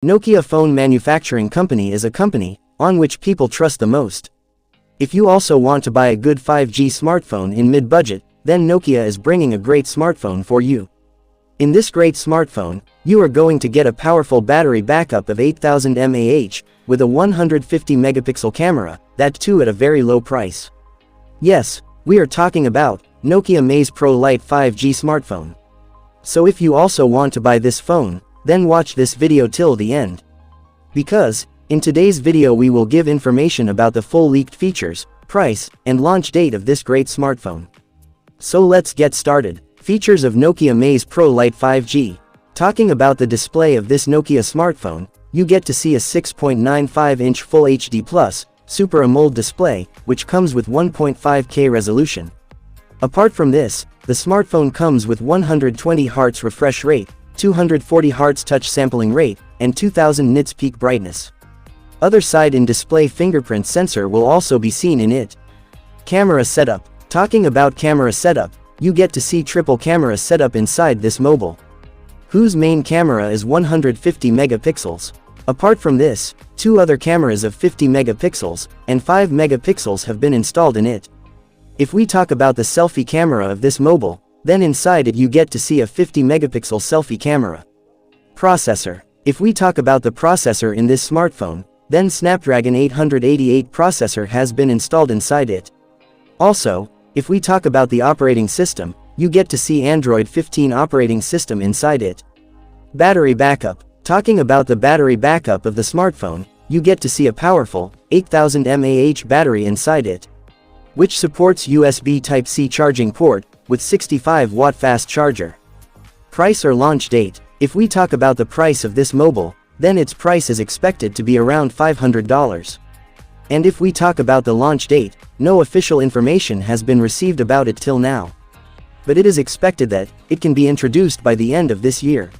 Nokia Phone Manufacturing Company is a company on which people trust the most. If you also want to buy a good 5G smartphone in mid-budget, then Nokia is bringing a great smartphone for you. In this great smartphone, you are going to get a powerful battery backup of 8000 mAh, with a 150 megapixel camera, that too at a very low price. Yes, we are talking about Nokia Maze Pro Lite 5G smartphone. So if you also want to buy this phone, then watch this video till the end. Because, in today's video we will give information about the full leaked features, price, and launch date of this great smartphone. So let's get started. Features of Nokia Maze Pro Lite 5G. Talking about the display of this Nokia smartphone, you get to see a 6.95-inch Full HD Plus, Super AMOLED display, which comes with 1.5K resolution. Apart from this, the smartphone comes with 120 Hz refresh rate, 240 Hz touch sampling rate, and 2000 nits peak brightness. Other side-in-display fingerprint sensor will also be seen in it. Camera setup. Talking about camera setup, you get to see triple camera setup inside this mobile, whose main camera is 150 megapixels. Apart from this, two other cameras of 50 megapixels and 5 megapixels have been installed in it. If we talk about the selfie camera of this mobile, then inside it you get to see a 50 megapixel selfie camera. Processor. If we talk about the processor in this smartphone, then Snapdragon 888 processor has been installed inside it. Also, if we talk about the operating system, you get to see Android 15 operating system inside it. Battery backup. Talking about the battery backup of the smartphone, you get to see a powerful 8000 mAh battery inside it, which supports USB Type-C charging port with 65-watt fast charger. Price or launch date. If we talk about the price of this mobile, then its price is expected to be around $500. And if we talk about the launch date, no official information has been received about it till now. But it is expected that it can be introduced by the end of this year.